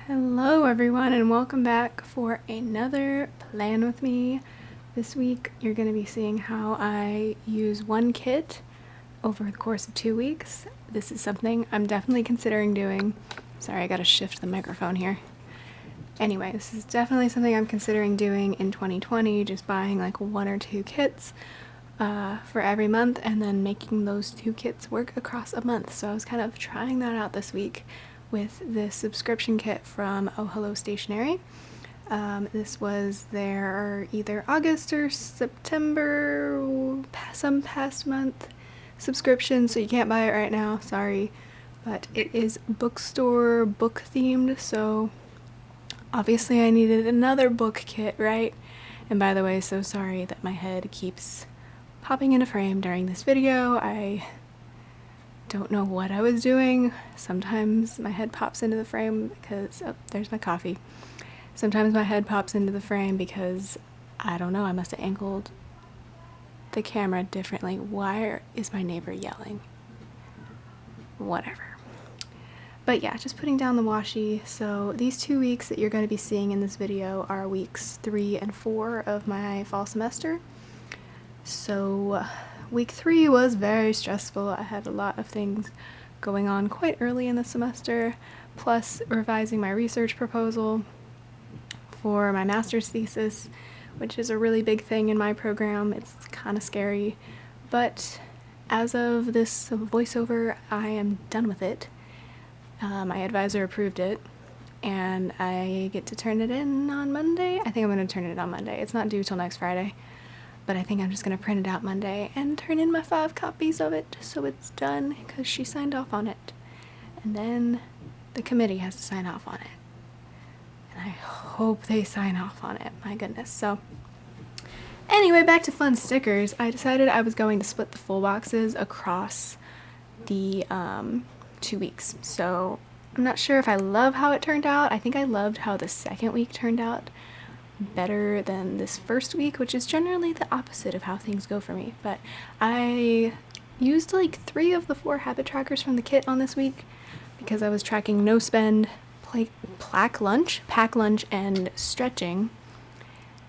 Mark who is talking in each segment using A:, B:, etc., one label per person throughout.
A: Hello everyone and welcome back for another plan with me. This week you're going to be seeing how I use one kit over the course of 2 weeks. This is something I'm definitely considering doing. Sorry, I gotta shift the microphone here. Anyway, this is definitely something I'm considering doing in 2020, just buying like 1 or 2 kits for every month and then making those 2 kits work across a month. So I was kind of trying that out this week with this subscription kit from Oh Hello Stationery. This was their either August or September, some past month subscription, so you can't buy it right now, sorry. But it is bookstore book themed, so obviously I needed another book kit, right? And by the way, so sorry that my head keeps popping into frame during this video. I don't know what I was doing. Sometimes my head pops into the frame because, oh, there's my coffee. Sometimes my head pops into the frame because, I don't know, I must have angled the camera differently. Why is my neighbor yelling? Whatever. But yeah, just putting down the washi. So these 2 weeks that you're going to be seeing in this video are weeks 3 and 4 of my fall semester. So week 3 was very stressful. I had a lot of things going on quite early in the semester, plus revising my research proposal for my master's thesis, which is a really big thing in my program. It's kind of scary, but as of this voiceover, I am done with it. My advisor approved it, and I get to turn it in on Monday. I think I'm going to turn it in on Monday. It's not due till next Friday. But I think I'm just going to print it out Monday and turn in my 5 copies of it so it's done because she signed off on it. And then the committee has to sign off on it. And I hope they sign off on it, my goodness. So anyway, back to fun stickers. I decided I was going to split the full boxes across the 2 weeks. So I'm not sure if I love how it turned out. I think I loved how the second week turned out better than this first week, which is generally the opposite of how things go for me. But I used like 3 of the 4 habit trackers from the kit on this week because I was tracking no spend, pack lunch, and stretching.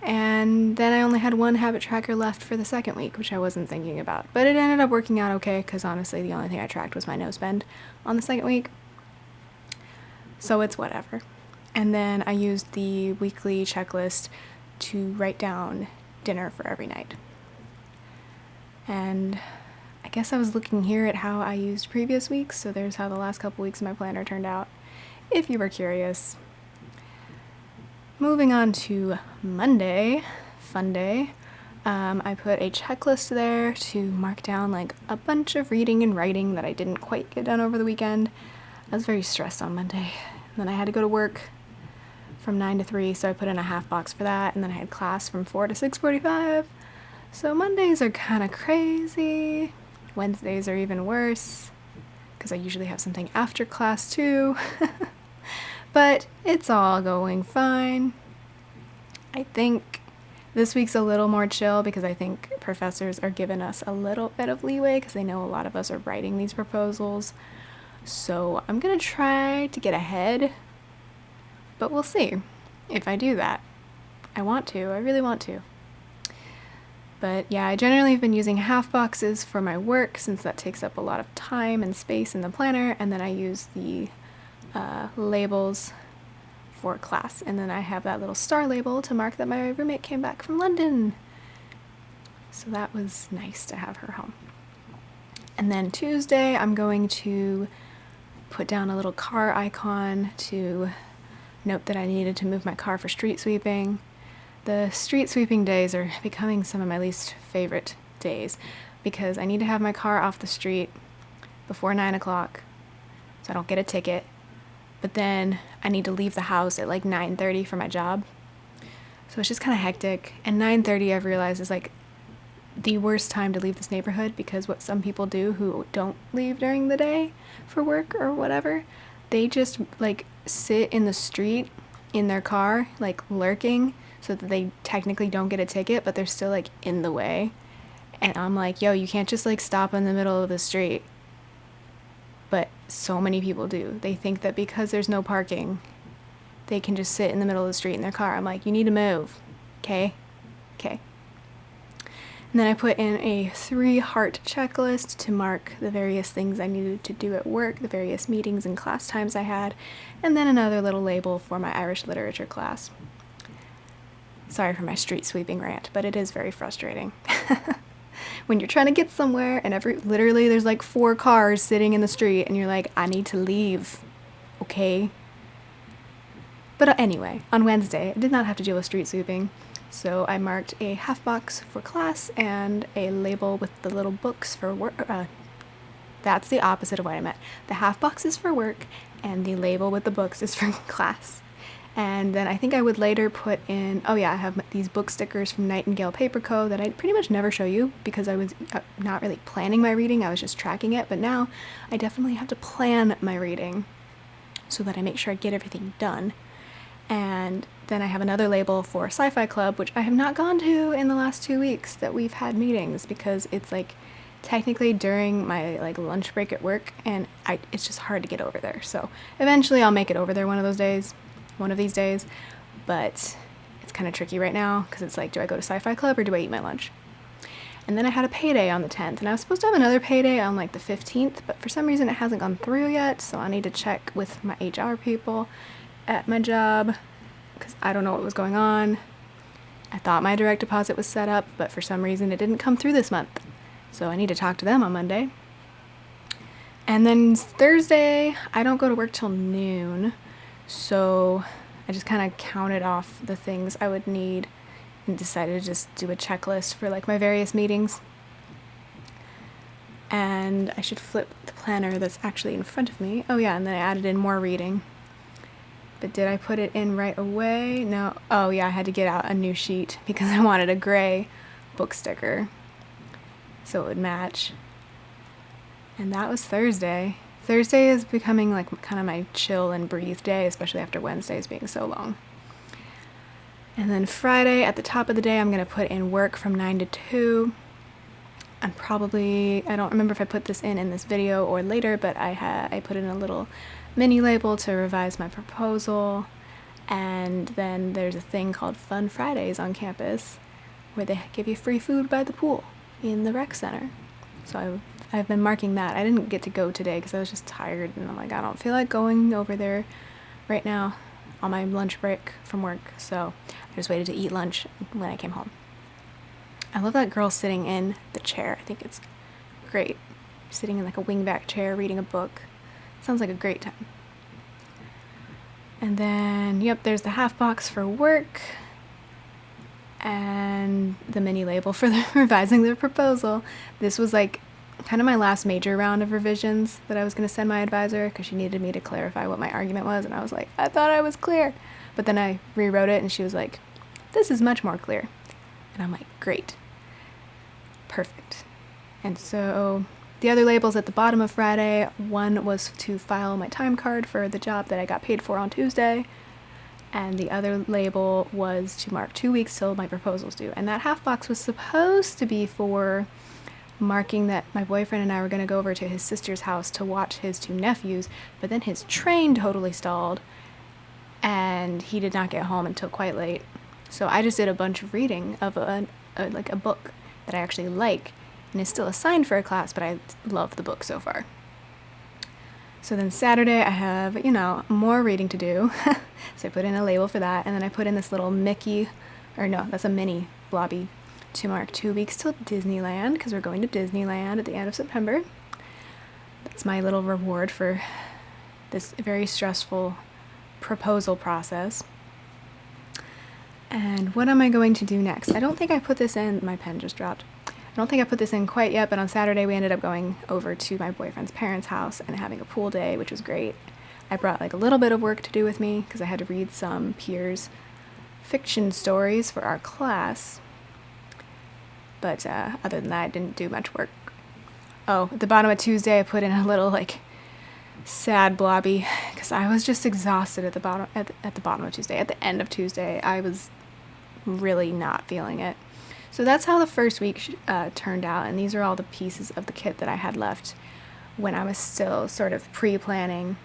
A: And then I only had 1 habit tracker left for the second week, which I wasn't thinking about. But it ended up working out okay because honestly the only thing I tracked was my no spend on the second week. So it's whatever. And then I used the weekly checklist to write down dinner for every night. And I guess I was looking here at how I used previous weeks, so there's how the last couple weeks of my planner turned out, if you were curious. Moving on to Monday, fun day, I put a checklist there to mark down like a bunch of reading and writing that I didn't quite get done over the weekend. I was very stressed on Monday. And then I had to go to work from 9 to 3, so I put in a half box for that, and then I had class from 4 to 6:45. So Mondays are kind of crazy. Wednesdays are even worse, because I usually have something after class too. But it's all going fine. I think this week's a little more chill because I think professors are giving us a little bit of leeway because they know a lot of us are writing these proposals. So I'm gonna try to get ahead, but we'll see if I do that. I really want to. But yeah, I generally have been using half boxes for my work since that takes up a lot of time and space in the planner, and then I use the labels for class, and then I have that little star label to mark that my roommate came back from London. So that was nice to have her home. And then Tuesday, I'm going to put down a little car icon to note that I needed to move my car for street sweeping. The street sweeping days are becoming some of my least favorite days because I need to have my car off the street before 9 o'clock so I don't get a ticket. But then I need to leave the house at like 9:30 for my job. So it's just kind of hectic. And 9:30 I've realized is like the worst time to leave this neighborhood because what some people do who don't leave during the day for work or whatever, they just like sit in the street in their car, like lurking, so that they technically don't get a ticket, but they're still like in the way. And I'm like, yo, you can't just like stop in the middle of the street. But so many people do. They think that because there's no parking, they can just sit in the middle of the street in their car. I'm like, you need to move. Okay? Okay. And then I put in a 3-heart checklist to mark the various things I needed to do at work, the various meetings and class times I had, and then another little label for my Irish literature class. Sorry for my street sweeping rant, but it is very frustrating. When you're trying to get somewhere and literally there's like 4 cars sitting in the street and you're like, I need to leave. Okay? But anyway, on Wednesday, I did not have to deal with street sweeping. So I marked a half box for class and a label with the little books for work. That's the opposite of what I meant. The half box is for work and the label with the books is for class. And then I think I would later put in, I have these book stickers from Nightingale Paper Co. that I pretty much never show you because I was not really planning my reading, I was just tracking it. But now I definitely have to plan my reading so that I make sure I get everything done. And then I have another label for Sci-Fi Club, which I have not gone to in the last 2 weeks that we've had meetings because it's like technically during my like lunch break at work and it's just hard to get over there. So eventually I'll make it over there one of these days, but it's kind of tricky right now because it's like, do I go to Sci-Fi Club or do I eat my lunch? And then I had a payday on the 10th, and I was supposed to have another payday on like the 15th, but for some reason it hasn't gone through yet, so I need to check with my HR people at my job because I don't know what was going on. I thought my direct deposit was set up, but for some reason it didn't come through this month, so I need to talk to them on Monday. And then Thursday, I don't go to work till noon, so I just kind of counted off the things I would need and decided to just do a checklist for like my various meetings. And I should flip the planner that's actually in front of me. Oh yeah, and then I added in more reading. But did I put it in right away? No. Oh yeah, I had to get out a new sheet because I wanted a gray book sticker so it would match. And that was Thursday. Thursday is becoming like kind of my chill and breathe day, especially after Wednesdays being so long. And then Friday, at the top of the day, I'm going to put in work from 9 to 2. I don't remember if I put this in this video or later, but I put in a little mini label to revise my proposal. And then there's a thing called Fun Fridays on campus where they give you free food by the pool in the rec center. So I've been marking that. I didn't get to go today because I was just tired and I'm like, I don't feel like going over there right now on my lunch break from work. So I just waited to eat lunch when I came home. I love that girl sitting in the chair. I think it's great. Sitting in like a wingback chair reading a book. Sounds like a great time. And then, there's the half box for work and the mini label for the revising the proposal. This was like kind of my last major round of revisions that I was going to send my advisor because she needed me to clarify what my argument was, and I was like, I thought I was clear. But then I rewrote it and she was like, this is much more clear. And I'm like, great. Perfect. And so the other labels at the bottom of Friday, one was to file my time card for the job that I got paid for on Tuesday, and the other label was to mark 2 weeks till my proposal's due. And that half box was supposed to be for marking that my boyfriend and I were going to go over to his sister's house to watch his 2 nephews, but then his train totally stalled and he did not get home until quite late. So I just did a bunch of reading of a book that I actually like and is still assigned for a class, but I love the book so far. So then Saturday I have, more reading to do. So I put in a label for that, and then I put in this little that's a mini blobby to mark 2 weeks till Disneyland, because we're going to Disneyland at the end of September. That's my little reward for this very stressful proposal process. And what am I going to do next? I don't think I put this in. My pen just dropped. I don't think I put this in quite yet, but on Saturday we ended up going over to my boyfriend's parents' house and having a pool day, which was great. I brought a little bit of work to do with me because I had to read some peers' fiction stories for our class. But other than that, I didn't do much work. Oh, at the bottom of Tuesday, I put in a little sad blobby because I was just exhausted at the bottom of Tuesday. At the end of Tuesday, I was really not feeling it. So that's how the first week turned out, and these are all the pieces of the kit that I had left when I was still sort of pre-planning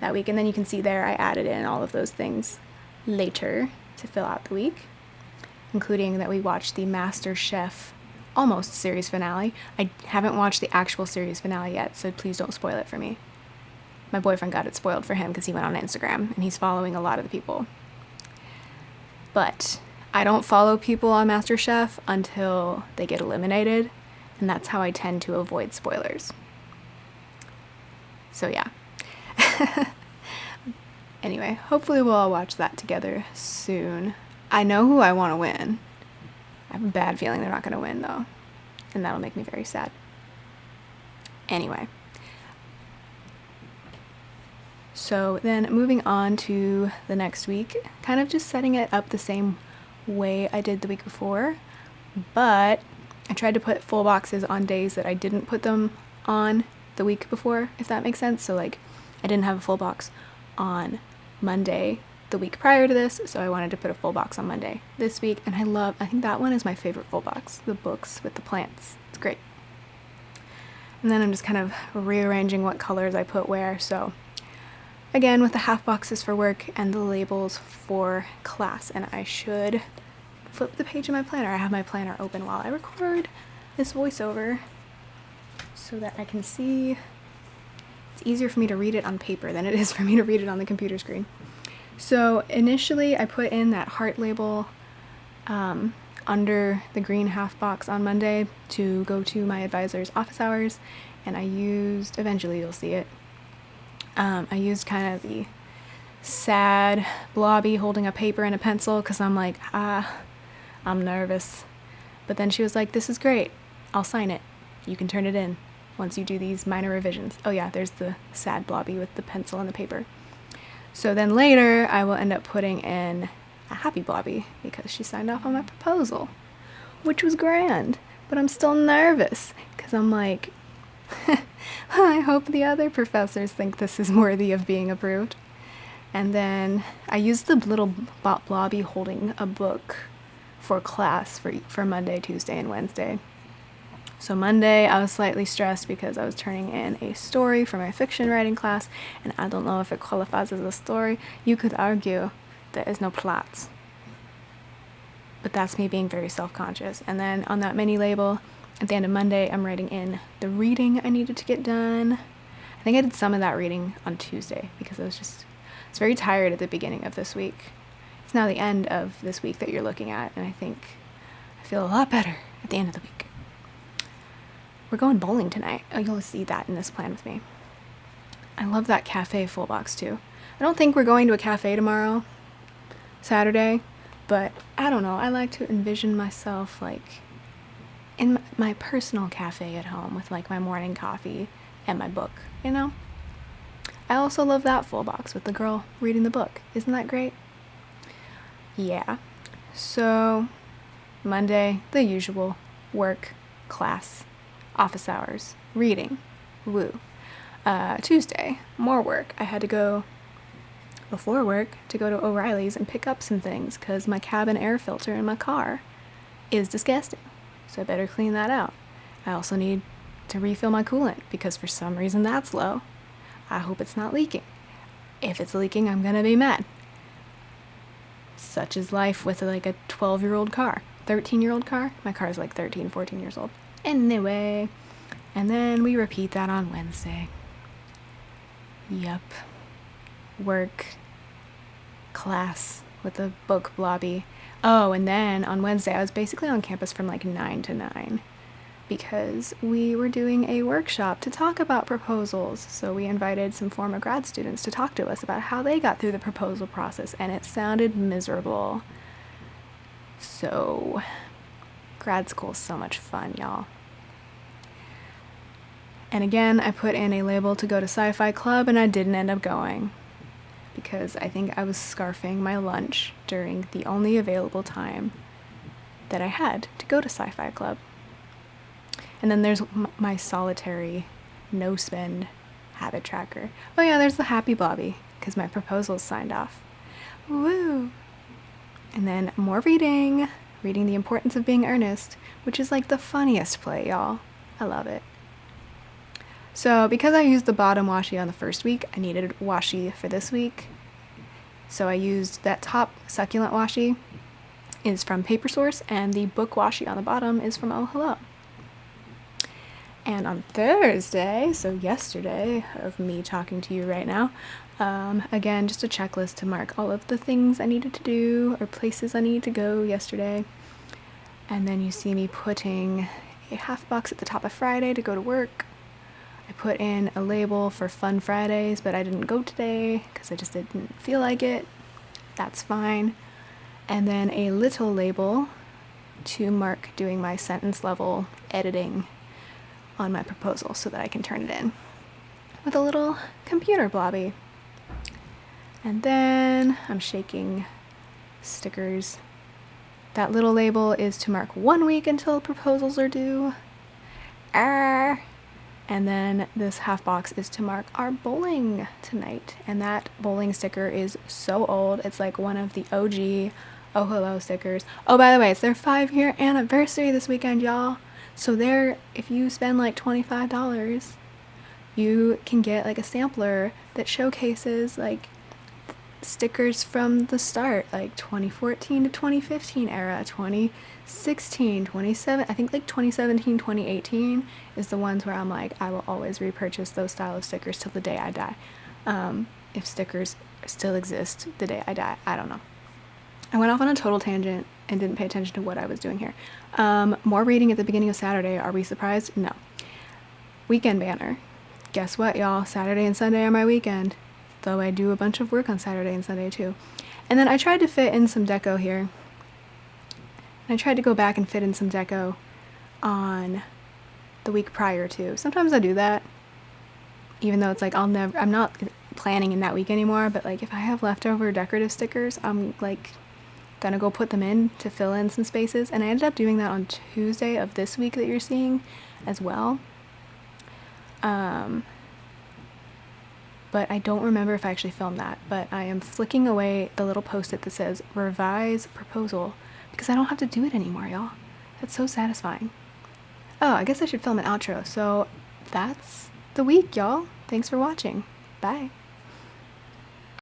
A: that week. And then you can see there I added in all of those things later to fill out the week, including that we watched the MasterChef almost series finale. I haven't watched the actual series finale yet, so please don't spoil it for me. My boyfriend got it spoiled for him because he went on Instagram and he's following a lot of the people. But I don't follow people on MasterChef until they get eliminated, and that's how I tend to avoid spoilers. So yeah. Anyway, hopefully we'll all watch that together soon. I know who I want to win. I have a bad feeling they're not going to win, though, and that'll make me very sad. Anyway. So then moving on to the next week, kind of just setting it up the same way I did the week before, but I tried to put full boxes on days that I didn't put them on the week before, if that makes sense. So like I didn't have a full box on Monday the week prior to this, so I wanted to put a full box on Monday this week, and I think that one is my favorite full box, the books with the plants. It's great. And then I'm just kind of rearranging what colors I put where, so again, with the half boxes for work and the labels for class. And I should flip the page in my planner. I have my planner open while I record this voiceover so that I can see. It's easier for me to read it on paper than it is for me to read it on the computer screen. So initially I put in that heart label under the green half box on Monday to go to my advisor's office hours, and I used, eventually you'll see it, I used kind of the sad blobby holding a paper and a pencil because I'm like, I'm nervous. But then she was like, this is great. I'll sign it. You can turn it in once you do these minor revisions. Oh yeah, there's the sad blobby with the pencil and the paper. So then later I will end up putting in a happy blobby because she signed off on my proposal, which was grand. But I'm still nervous because I'm like, I hope the other professors think this is worthy of being approved. And then I used the little blobby holding a book for class for Monday, Tuesday, and Wednesday. So Monday I was slightly stressed because I was turning in a story for my fiction writing class, and I don't know if it qualifies as a story. You could argue there is no plot, but that's me being very self-conscious. And then on that mini label at the end of Monday, I'm writing in the reading I needed to get done. I think I did some of that reading on Tuesday because I was very tired at the beginning of this week. It's now the end of this week that you're looking at, and I think I feel a lot better at the end of the week. We're going bowling tonight. Oh, you'll see that in this plan with me. I love that cafe full box too. I don't think we're going to a cafe tomorrow, Saturday, but I don't know. I like to envision myself like in my personal cafe at home with like my morning coffee and my book, you know? I also love that full box with the girl reading the book. Isn't that great? Yeah. So Monday, the usual work, class, office hours, reading, woo. Tuesday, more work. I had to go before work to go to O'Reilly's and pick up some things because my cabin air filter in my car is disgusting. So I better clean that out. I also need to refill my coolant because for some reason that's low. I hope it's not leaking. If it's leaking, I'm gonna be mad. Such is life with like a 12-year-old car. 13-year-old car? My car is like 13, 14 years old. Anyway, and then we repeat that on Wednesday. Yup. Work, class with the book blobby. Oh, and then on Wednesday, I was basically on campus from like 9 to 9 because we were doing a workshop to talk about proposals. So we invited some former grad students to talk to us about how they got through the proposal process, and it sounded miserable. So grad school is so much fun, y'all. And again, I put in a label to go to Sci-Fi Club, and I didn't end up going because I think I was scarfing my lunch during the only available time that I had to go to Sci-Fi Club. And then there's my solitary no-spend habit tracker. Oh yeah, there's the happy blobby because my proposal's signed off. Woo! And then more reading The Importance of Being Earnest, which is like the funniest play, y'all. I love it. So because I used the bottom washi on the first week, I needed washi for this week. So I used that top succulent washi is from Paper Source, and the book washi on the bottom is from Oh Hello. And on Thursday, so yesterday of me talking to you right now, again, just a checklist to mark all of the things I needed to do or places I needed to go yesterday. And then you see me putting a half box at the top of Friday to go to work. I put in a label for Fun Fridays, but I didn't go today because I just didn't feel like it. That's fine. And then a little label to mark doing my sentence level editing on my proposal so that I can turn it in with a little computer blobby. And then I'm shaking stickers. That little label is to mark 1 week until proposals are due. And then this half box is to mark our bowling tonight. And that bowling sticker is so old. It's like one of the OG Oh Hello stickers. Oh, by the way, it's their 5-year anniversary this weekend, y'all. So there, if you spend like $25, you can get like a sampler that showcases like stickers from the start, like 2014 to 2015 era, 2016, 27, I think like 2017, 2018 is the ones where I'm like, I will always repurchase those style of stickers till the day I die. If stickers still exist the day I die, I don't know. I went off on a total tangent and didn't pay attention to what I was doing here. More reading at the beginning of Saturday. Are we surprised? No. Weekend banner. Guess what, y'all? Saturday and Sunday are my weekend. Though I do a bunch of work on Saturday and Sunday too. And then I tried to fit in some deco here. I tried to go back and fit in some deco on the week prior to. Sometimes I do that. Even though it's like I'm not planning in that week anymore, but like if I have leftover decorative stickers, I'm like gonna go put them in to fill in some spaces. And I ended up doing that on Tuesday of this week that you're seeing as well. But I don't remember if I actually filmed that, but I am flicking away the little post-it that says revise proposal because I don't have to do it anymore, y'all. That's so satisfying. Oh, I guess I should film an outro. So that's the week, y'all. Thanks for watching. Bye.